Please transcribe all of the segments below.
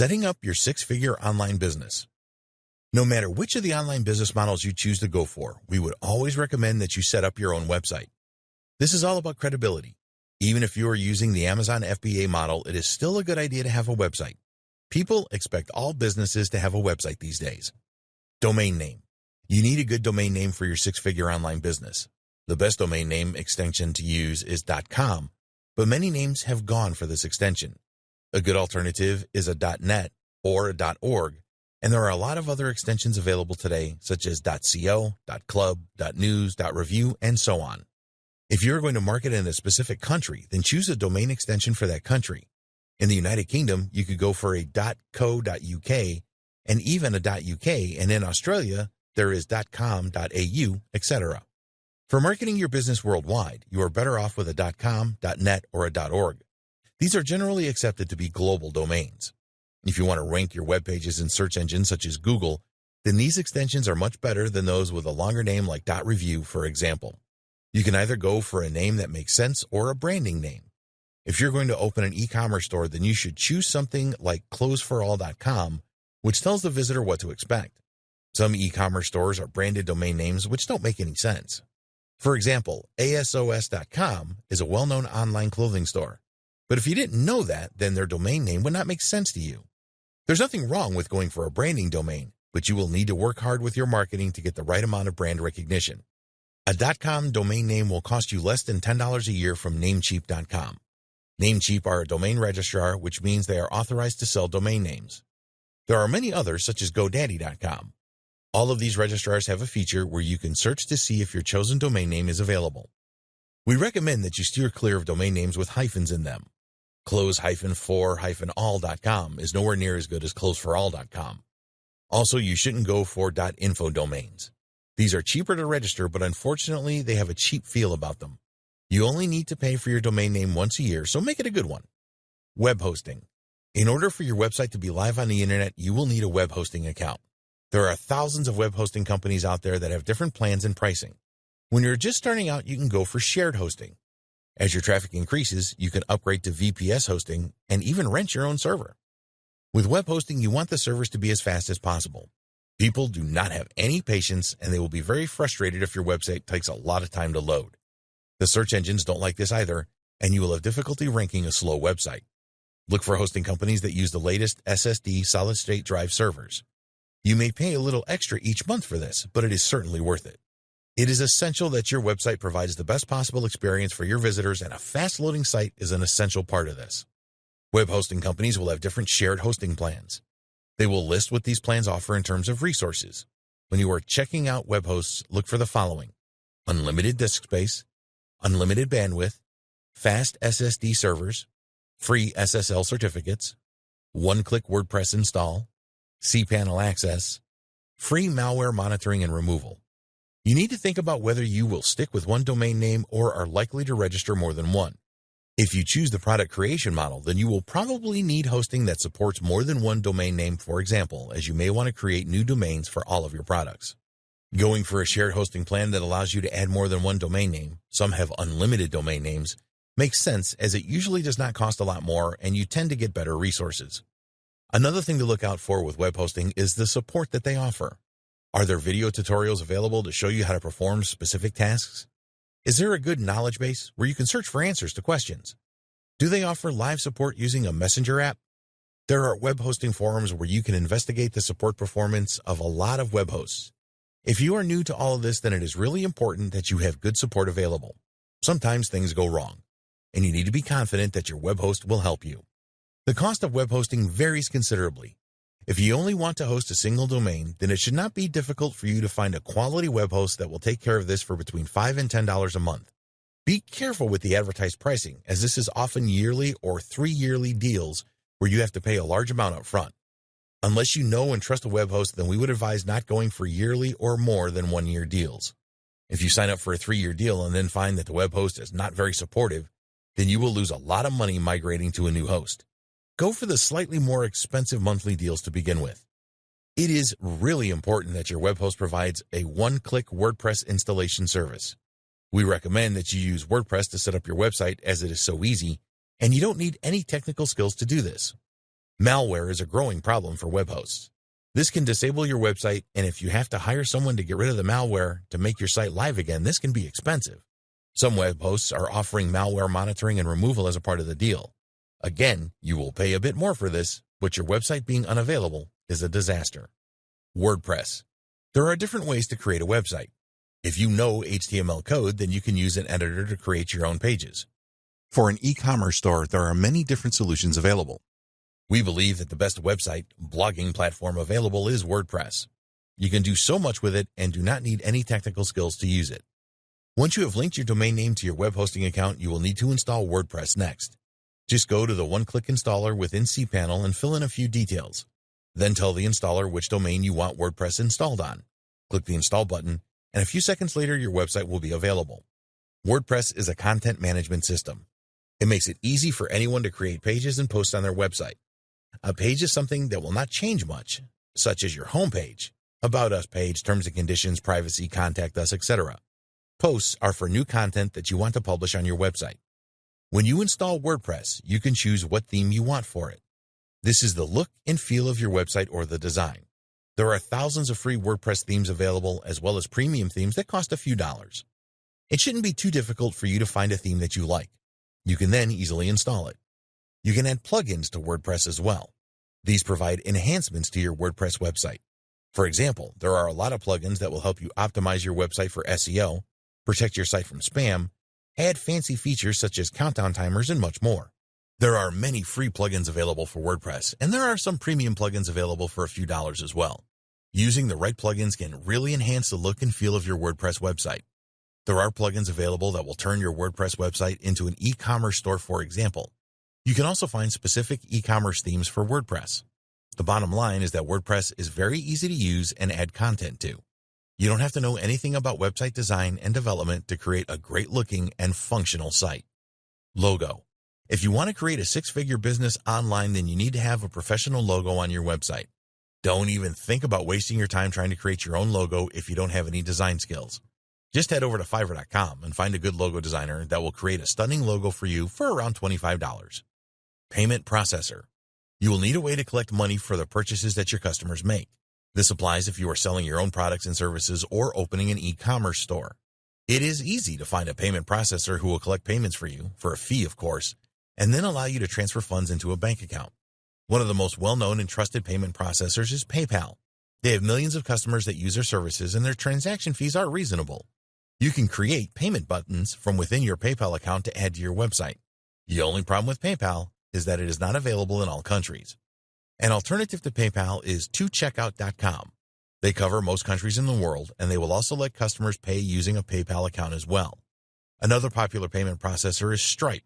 Setting up your six-figure online business. No matter which of the online business models you choose to go for, we would always recommend that you set up your own website. This is all about credibility. Even if you are using the Amazon FBA model, it is still a good idea to have a website. People expect all businesses to have a website these days. Domain name. You need a good domain name for your six-figure online business. The best domain name extension to use is .com, but many names have gone for this extension. A good alternative is a .net or a .org, and there are a lot of other extensions available today, such as .co, .club, .news, .review, and so on. If you're going to market in a specific country, then choose a domain extension for that country. In the United Kingdom, you could go for a .co.uk and even a .uk, and in Australia, there is .com.au, etc. For marketing your business worldwide, you are better off with a .com, .net, or a .org. These are generally accepted to be global domains. If you want to rank your web pages in search engines such as Google, then these extensions are much better than those with a longer name like .review, for example. You can either go for a name that makes sense or a branding name. If you're going to open an e-commerce store, then you should choose something like closeforall.com, which tells the visitor what to expect. Some e-commerce stores are branded domain names which don't make any sense. For example, ASOS.com is a well-known online clothing store. But if you didn't know that, then their domain name would not make sense to you. There's nothing wrong with going for a branding domain, but you will need to work hard with your marketing to get the right amount of brand recognition. A .com domain name will cost you less than $10 a year from Namecheap.com. Namecheap are a domain registrar, which means they are authorized to sell domain names. There are many others, such as GoDaddy.com. All of these registrars have a feature where you can search to see if your chosen domain name is available. We recommend that you steer clear of domain names with hyphens in them. Close-for-all.com is nowhere near as good as closeforall.com. Also, you shouldn't go for .info domains. These are cheaper to register, but unfortunately, they have a cheap feel about them. You only need to pay for your domain name once a year, so make it a good one. Web hosting. In order for your website to be live on the internet, you will need a web hosting account. There are thousands of web hosting companies out there that have different plans and pricing. When you're just starting out, you can go for shared hosting. As your traffic increases, you can upgrade to VPS hosting and even rent your own server. With web hosting, you want the servers to be as fast as possible. People do not have any patience, and they will be very frustrated if your website takes a lot of time to load. The search engines don't like this either, and you will have difficulty ranking a slow website. Look for hosting companies that use the latest SSD solid-state drive servers. You may pay a little extra each month for this, but it is certainly worth it. It is essential that your website provides the best possible experience for your visitors, and a fast-loading site is an essential part of this. Web hosting companies will have different shared hosting plans. They will list what these plans offer in terms of resources. When you are checking out web hosts, look for the following: unlimited disk space, unlimited bandwidth, fast SSD servers, free SSL certificates, one-click WordPress install, cPanel access, free malware monitoring and removal. You need to think about whether you will stick with one domain name or are likely to register more than one. If you choose the product creation model, then you will probably need hosting that supports more than one domain name, for example, as you may want to create new domains for all of your products. Going for a shared hosting plan that allows you to add more than one domain name, some have unlimited domain names, makes sense as it usually does not cost a lot more and you tend to get better resources. Another thing to look out for with web hosting is the support that they offer. Are there video tutorials available to show you how to perform specific tasks? Is there a good knowledge base where you can search for answers to questions? Do they offer live support using a messenger app? There are web hosting forums where you can investigate the support performance of a lot of web hosts. If you are new to all of this, then it is really important that you have good support available. Sometimes things go wrong, and you need to be confident that your web host will help you. The cost of web hosting varies considerably. If you only want to host a single domain, then it should not be difficult for you to find a quality web host that will take care of this for between $5 and $10 a month. Be careful with the advertised pricing, as this is often yearly or 3-yearly deals where you have to pay a large amount up front. Unless you know and trust a web host, then we would advise not going for yearly or more than 1-year deals. If you sign up for a 3-year deal and then find that the web host is not very supportive, then you will lose a lot of money migrating to a new host. Go for the slightly more expensive monthly deals to begin with. It is really important that your web host provides a one-click WordPress installation service. We recommend that you use WordPress to set up your website as it is so easy, and you don't need any technical skills to do this. Malware is a growing problem for web hosts. This can disable your website, and if you have to hire someone to get rid of the malware to make your site live again, this can be expensive. Some web hosts are offering malware monitoring and removal as a part of the deal. Again, you will pay a bit more for this, but your website being unavailable is a disaster. WordPress. There are different ways to create a website. If you know HTML code, then you can use an editor to create your own pages. For an e-commerce store, there are many different solutions available. We believe that the best website blogging platform available is WordPress. You can do so much with it and do not need any technical skills to use it. Once you have linked your domain name to your web hosting account, you will need to install WordPress next. Just go to the one-click installer within cPanel and fill in a few details. Then tell the installer which domain you want WordPress installed on. Click the install button, and a few seconds later your website will be available. WordPress is a content management system. It makes it easy for anyone to create pages and post on their website. A page is something that will not change much, such as your homepage, About Us page, terms and conditions, privacy, contact us, etc. Posts are for new content that you want to publish on your website. When you install WordPress, you can choose what theme you want for it. This is the look and feel of your website or the design. There are thousands of free WordPress themes available, as well as premium themes that cost a few dollars. It shouldn't be too difficult for you to find a theme that you like. You can then easily install it. You can add plugins to WordPress as well. These provide enhancements to your WordPress website. For example, there are a lot of plugins that will help you optimize your website for SEO, protect your site from spam, add fancy features such as countdown timers, and much more. There are many free plugins available for WordPress, and there are some premium plugins available for a few dollars as well. Using the right plugins can really enhance the look and feel of your WordPress website. There are plugins available that will turn your WordPress website into an e-commerce store, for example. You can also find specific e-commerce themes for WordPress. The bottom line is that WordPress is very easy to use and add content to. You don't have to know anything about website design and development to create a great-looking and functional site. Logo. If you want to create a six-figure business online, then you need to have a professional logo on your website. Don't even think about wasting your time trying to create your own logo if you don't have any design skills. Just head over to Fiverr.com and find a good logo designer that will create a stunning logo for you for around $25. Payment processor. You will need a way to collect money for the purchases that your customers make. This applies if you are selling your own products and services or opening an e-commerce store. It is easy to find a payment processor who will collect payments for you, for a fee of course, and then allow you to transfer funds into a bank account. One of the most well-known and trusted payment processors is PayPal. They have millions of customers that use their services, and their transaction fees are reasonable. You can create payment buttons from within your PayPal account to add to your website. The only problem with PayPal is that it is not available in all countries. An alternative to PayPal is 2Checkout.com. They cover most countries in the world, and they will also let customers pay using a PayPal account as well. Another popular payment processor is Stripe.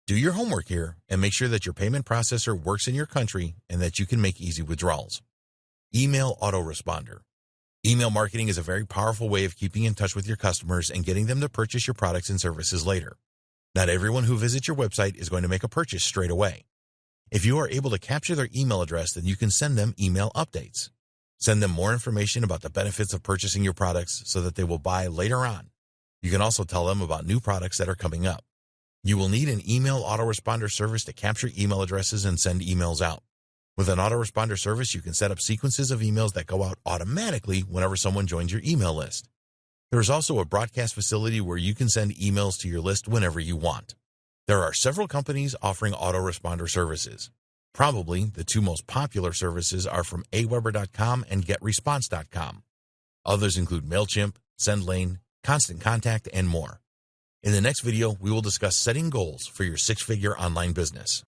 Do your homework here and make sure that your payment processor works in your country and that you can make easy withdrawals. Email autoresponder. Email marketing is a very powerful way of keeping in touch with your customers and getting them to purchase your products and services later. Not everyone who visits your website is going to make a purchase straight away. If you are able to capture their email address, then you can send them email updates. Send them more information about the benefits of purchasing your products so that they will buy later on. You can also tell them about new products that are coming up. You will need an email autoresponder service to capture email addresses and send emails out. With an autoresponder service, you can set up sequences of emails that go out automatically whenever someone joins your email list. There is also a broadcast facility where you can send emails to your list whenever you want. There are several companies offering autoresponder services. Probably the two most popular services are from Aweber.com and GetResponse.com. Others include MailChimp, SendLane, Constant Contact, and more. In the next video, we will discuss setting goals for your six-figure online business.